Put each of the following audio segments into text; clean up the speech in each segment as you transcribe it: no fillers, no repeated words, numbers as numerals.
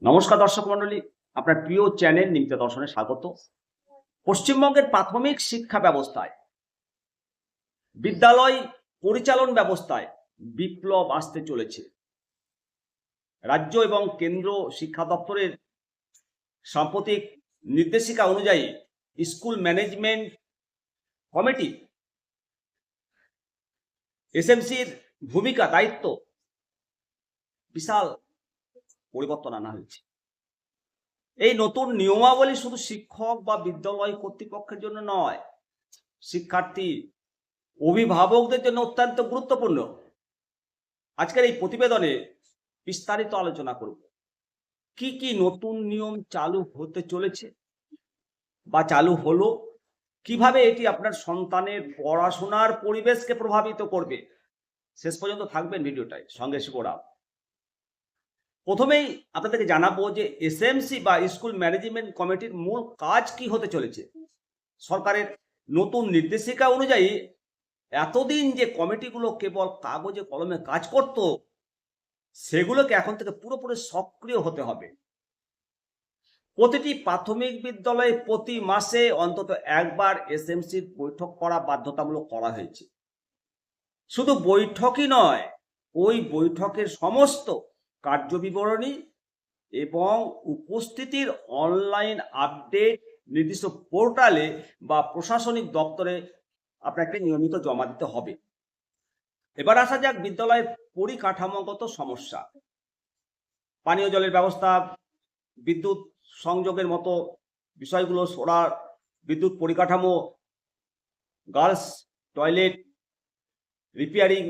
নমস্কার দর্শক মন্ডলী, আপনার প্রিয় চ্যানেল নিমিত্ত দর্শনে স্বাগত। পশ্চিমবঙ্গের প্রাথমিক শিক্ষা ব্যবস্থায়, বিদ্যালয় পরিচালন ব্যবস্থায় বিপ্লব আসতে চলেছে। রাজ্য এবং কেন্দ্র শিক্ষা দপ্তরের সাম্প্রতিক নির্দেশিকা অনুযায়ী স্কুল ম্যানেজমেন্ট কমিটি এসএমসির ভূমিকা দায়িত্ব বিশাল পরিবর্তন আনা হয়েছে। এই নতুন নিয়মাবলী শুধু শিক্ষক বা বিদ্যালয় কর্তৃপক্ষের জন্য নয়, শিক্ষার্থী অভিভাবকদের জন্য অত্যন্ত গুরুত্বপূর্ণ। আজকের এই প্রতিবেদনে বিস্তারিত আলোচনা করব কি কি নতুন নিয়ম চালু হতে চলেছে বা চালু হলো, কিভাবে এটি আপনার সন্তানের পড়াশোনার পরিবেশকে প্রভাবিত করবে। শেষ পর্যন্ত থাকবেন ভিডিওটায়, সঙ্গে শিবরাম। প্রথমেই আপনাদেরকে জানাবো যে এসএমসি বা স্কুল ম্যানেজমেন্ট কমিটির মূল কাজ কি হতে চলেছে। সরকারের নতুন নির্দেশিকা অনুযায়ী এতদিন যে কমিটিগুলো কেবল কাগজে কলমে কাজ করত, সেগুলোকে এখন থেকে পুরোপুরি সক্রিয় হতে হবে। প্রতিটি প্রাথমিক বিদ্যালয়ে প্রতি মাসে অন্তত একবার এসএমসির বৈঠক করা বাধ্যতামূলক করা হয়েছে। শুধু বৈঠকই নয়, ওই বৈঠকের সমস্ত কার্যবিবরণী এবং উপস্থিতির অনলাইন আপডেট নির্দিষ্ট পোর্টালে বা প্রশাসনিক দপ্তরে আপনাকে নিয়মিত জমা দিতে হবে। এবার আসা যাক বিদ্যালয়ের পরিকাঠামোগত সমস্যা। পানীয় জলের ব্যবস্থা, বিদ্যুৎ সংযোগের মতো বিষয়গুলো, সোলার বিদ্যুৎ পরিকাঠামো, গার্লস টয়লেট রিপেয়ারিং,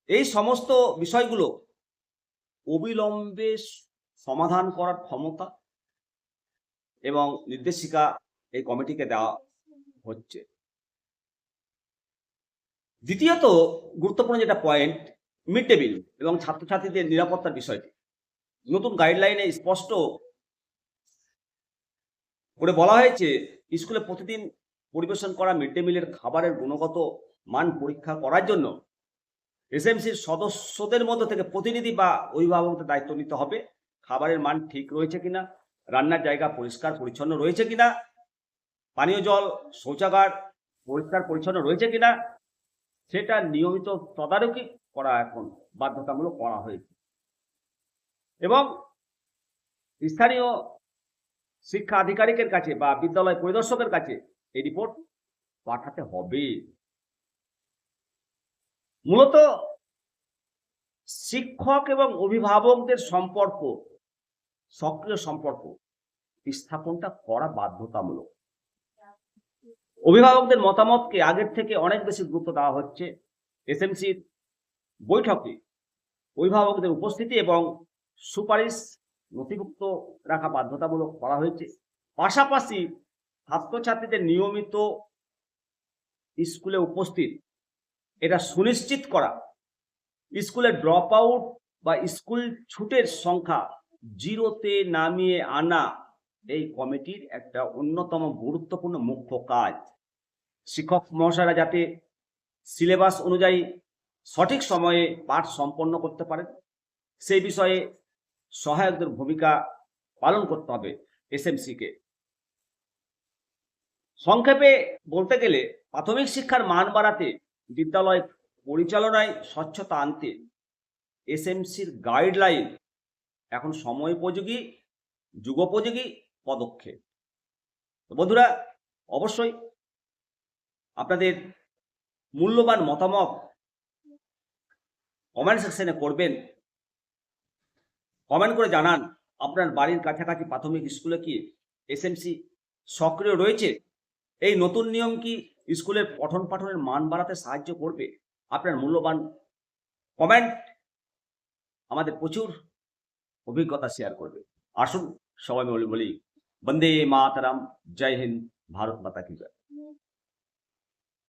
এই সমস্ত বিষয়গুলো অবিলম্বে সমাধান করার ক্ষমতা এবং নির্দেশিকা এই কমিটিকে দেওয়া হচ্ছে। দ্বিতীয়ত গুরুত্বপূর্ণ যেটা পয়েন্ট, মিড ডে মিল এবং ছাত্রছাত্রীদের নিরাপত্তার বিষয়টি। নতুন গাইডলাইনে স্পষ্ট করে বলা হয়েছে, স্কুলে প্রতিদিন পরিবেশন করা মিড ডে মিলের খাবারের গুণগত মান পরীক্ষা করার জন্য এসএমসির সদস্যদের মধ্য থেকে প্রতিনিধি বা অভিভাবকদের দায়িত্ব নিতে হবে। খাবারের মান ঠিক রয়েছে কিনা, রান্নার জায়গা পরিষ্কার পরিচ্ছন্ন রয়েছে কিনা, পানীয় জল শৌচাগার পরিষ্কার পরিচ্ছন্ন রয়েছে কিনা, সেটা নিয়মিত তদারকি করা এখন বাধ্যতামূলক করা হয়েছে। এবং স্থানীয় শিক্ষা আধিকারিকের কাছে বা বিদ্যালয় পরিদর্শকের কাছে এই রিপোর্ট পাঠাতে হবে। মূলত শিক্ষক এবং অভিভাবকদের সম্পর্ক, সক্রিয় সম্পর্ক স্থাপনটা করা বাধ্যতামূলক। অভিভাবকদের মতামতকে আগের থেকে অনেক বেশি গুরুত্ব দেওয়া হচ্ছে। এসএমসির বৈঠকে অভিভাবকদের উপস্থিতি এবং সুপারিশ নথিভুক্ত রাখা বাধ্যতামূলক করা হয়েছে। পাশাপাশি ছাত্রছাত্রীদের নিয়মিত স্কুলে উপস্থিত এটা সুনিশ্চিত করা, স্কুলে ড্রপ আউট বা স্কুল ছুটের সংখ্যা জিরোতে নামিয়ে আনা এই কমিটির একটা অন্যতম গুরুত্বপূর্ণ মুখ্য কাজ। শিক্ষক মহাশয়রা যাতে সিলেবাস অনুযায়ী সঠিক সময়ে পাঠ সম্পন্ন করতে পারেন, সেই বিষয়ে সহায়কদের ভূমিকা পালন করতে হবে এসএমসিকে। সংক্ষেপে বলতে গেলে, প্রাথমিক শিক্ষার মান বাড়াতে, বিদ্যালয় পরিচালনায় স্বচ্ছতা আনতে এসএমসির গাইডলাইন এখন সময়োপযোগী, যুগোপযোগী পদক্ষেপ। বন্ধুরা, অবশ্যই আপনাদের মূল্যবান মতামত কমেন্ট সেকশনে করবেন। কমেন্ট করে জানান আপনার বাড়ির কাছাকাছি প্রাথমিক স্কুলে কি এসএমসি সক্রিয় রয়েছে। এই নতুন নিয়ম কি স্কুলের পঠন পাঠনের মান বাড়াতে সাহায্য করবে? আপনার মূল্যবান কমেন্ট আমাদের প্রচুর অভিজ্ঞতা শেয়ার করবে। আসুন সবাই বলি বন্দে মাতরম, জয় হিন্দ, ভারত মাতা কি জয়।